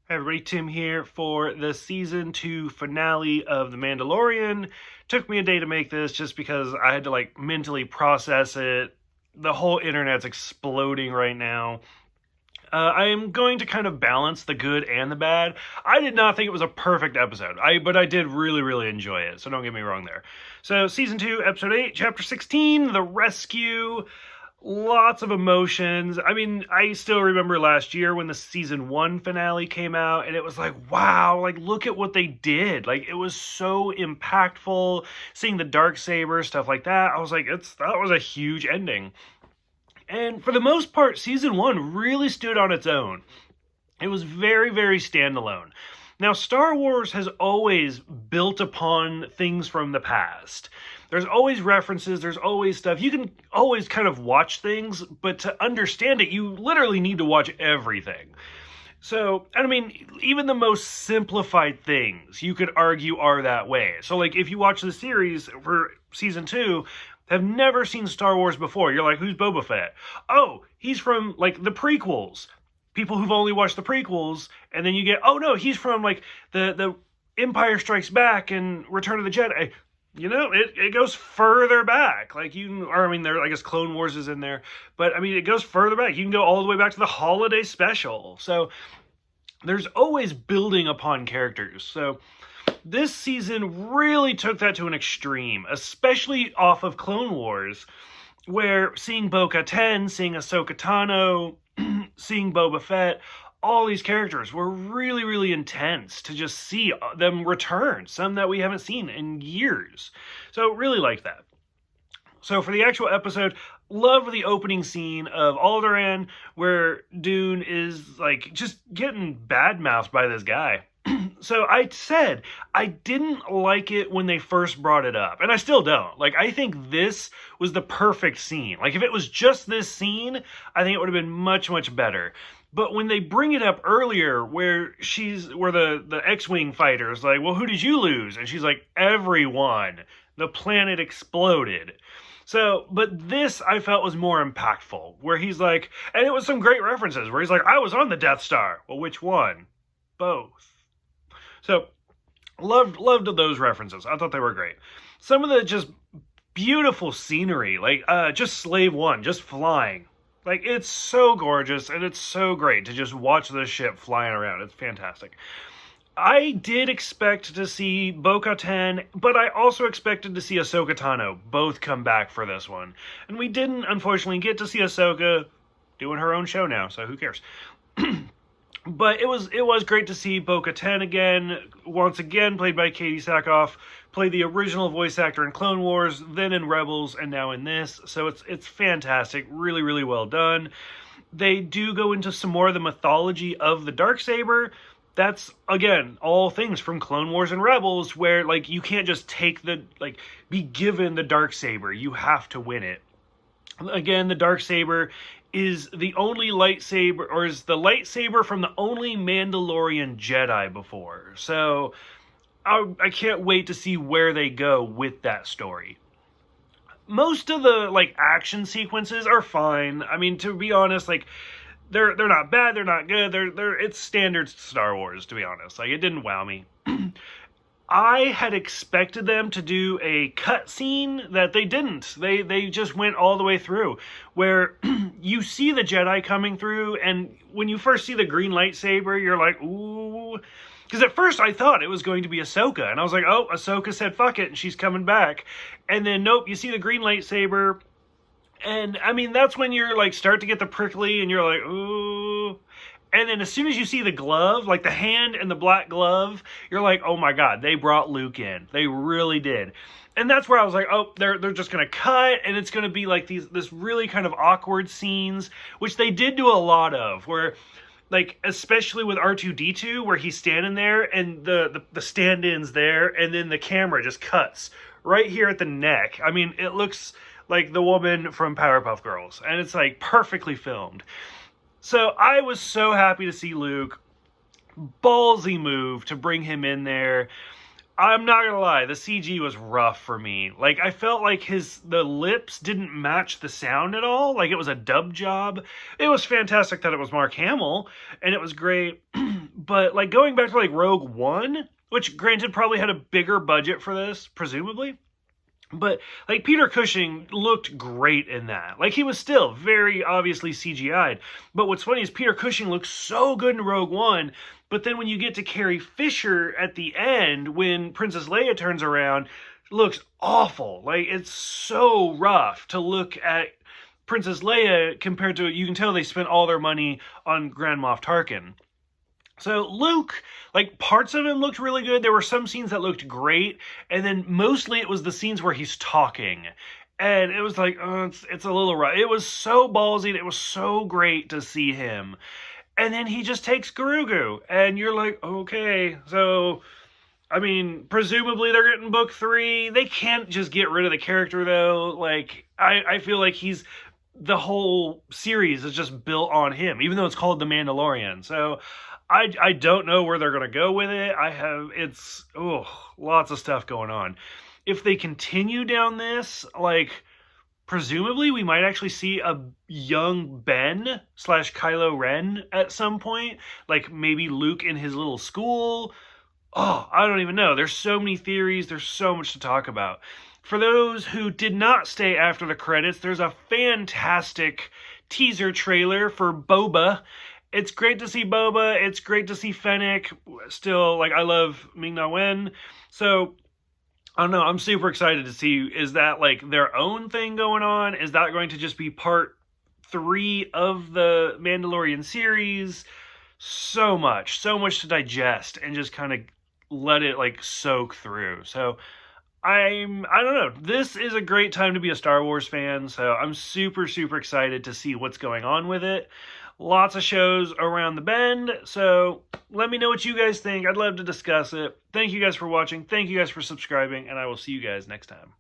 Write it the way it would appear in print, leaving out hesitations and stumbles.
Hey everybody, Tim here for the season 2 finale of The Mandalorian. Took me a day to make this just because I had to mentally process it. The whole internet's exploding right now. I am going to kind of balance the good and the bad. I did not think it was a perfect episode, but I did really enjoy it, so don't get me wrong there. So, season 2, episode 8, chapter 16, The Rescue. Lots of emotions. I mean, I still remember last year when the season 1 finale came out, and it was like, wow, look at what they did. It was so impactful. Seeing the dark saber, stuff like that. I was like, that was a huge ending. And for the most part, season 1 really stood on its own. It was very standalone. Now, Star Wars has always built upon things from the past. There's always references, there's always stuff. You can always kind of watch things, but to understand it, you literally need to watch everything. So, I mean, even the most simplified things, you could argue, are that way. So, if you watch the series for season 2, have never seen Star Wars before, you're like, who's Boba Fett? Oh, he's from, the prequels. People who've only watched the prequels, and then you get, oh no, he's from the Empire Strikes Back and Return of the Jedi. It goes further back. There, I guess Clone Wars is in there, but I mean, it goes further back. You can go all the way back to the holiday special. So there's always building upon characters. So this season really took that to an extreme, especially off of Clone Wars, where seeing Bo-Katan, seeing Ahsoka Tano, seeing Boba Fett, all these characters were really intense to just see them return, some that we haven't seen in years. So really liked that. So for the actual episode, love the opening scene of Alderaan where Dune is just getting badmouthed by this guy. So I said I didn't like it when they first brought it up, and I still don't. I think this was the perfect scene. If it was just this scene, I think it would have been much better. But when they bring it up earlier, where the X-Wing fighter is like, well, who did you lose? And she's like, everyone. The planet exploded. So, but this I felt was more impactful, where he's like, and it was some great references, where he's like, I was on the Death Star. Well, which one? Both. So, loved those references. I thought they were great. Some of the just beautiful scenery, just Slave One, just flying. It's so gorgeous, and it's so great to just watch this ship flying around. It's fantastic. I did expect to see Bo-Katan, but I also expected to see Ahsoka Tano both come back for this one. And we didn't, unfortunately, get to see Ahsoka doing her own show now, so who cares? But it was great to see Bo-Katan again, once again played by Katie Sackhoff, play the original voice actor in Clone Wars, then in Rebels, and now in this. So it's fantastic, really well done. They do go into some more of the mythology of the Darksaber. That's, again, all things from Clone Wars and Rebels, where you can't just be given the Darksaber. You have to win it. Again, the Darksaber is the only lightsaber, or is the lightsaber from the only Mandalorian Jedi before. So I can't wait to see where they go with that story. Most of the action sequences are fine. I mean, to be honest, they're not bad, they're not good. It's standard Star Wars, to be honest. It didn't wow me. I had expected them to do a cut scene that they didn't. They just went all the way through, where you see the Jedi coming through, and when you first see the green lightsaber, you're like, ooh. Because at first I thought it was going to be Ahsoka, and I was like, oh, Ahsoka said fuck it, and she's coming back. And then, nope, you see the green lightsaber, and, I mean, that's when you're, start to get the prickly, and you're like, ooh. And then as soon as you see the glove, the hand and the black glove, you're like, oh my god, they brought Luke in. They really did. And that's where I was like, oh, they're just going to cut, and it's going to be this really kind of awkward scenes, which they did do a lot of, where, especially with R2-D2, where he's standing there, and the stand-in's there, and then the camera just cuts right here at the neck. I mean, it looks like the woman from Powerpuff Girls, and it's, perfectly filmed. So I was so happy to see Luke. Ballsy move to bring him in there. I'm not gonna lie, the CG was rough for me. I felt like the lips didn't match the sound at all. It was a dub job. It was fantastic that it was Mark Hamill, and it was great. But like going back to like Rogue One, which granted probably had a bigger budget for this, presumably. But like Peter Cushing looked great in that. Like he was still very obviously CGI'd. But what's funny is Peter Cushing looks so good in Rogue One. But then when you get to Carrie Fisher at the end, when Princess Leia turns around, looks awful. Like it's so rough to look at Princess Leia compared to, you can tell they spent all their money on Grand Moff Tarkin. So Luke, like parts of him looked really good. There were some scenes that looked great, and then mostly it was the scenes where he's talking. And it was like, it's a little rough. It was so ballsy, and it was so great to see him. And then he just takes Grogu, and you're like, okay, so I mean, presumably they're getting book 3. They can't just get rid of the character though. Like, I feel like the whole series is just built on him, even though it's called The Mandalorian. So I don't know where they're going to go with it. Lots of stuff going on. If they continue down this, like, presumably we might actually see a young Ben / Kylo Ren at some point. Like, maybe Luke in his little school. I don't even know. There's so many theories. There's so much to talk about. For those who did not stay after the credits, there's a fantastic teaser trailer for Boba. It's great to see Boba. It's great to see Fennec. Still, like, I love Ming-Na Wen. So, I don't know. I'm super excited to see, is that, like, their own thing going on? Is that going to just be part 3 of the Mandalorian series? So much to digest and just kind of let it, like, soak through. So, I don't know. This is a great time to be a Star Wars fan, so I'm super excited to see what's going on with it. Lots of shows around the bend, so let me know what you guys think. I'd love to discuss it. Thank you guys for watching. Thank you guys for subscribing, and I will see you guys next time.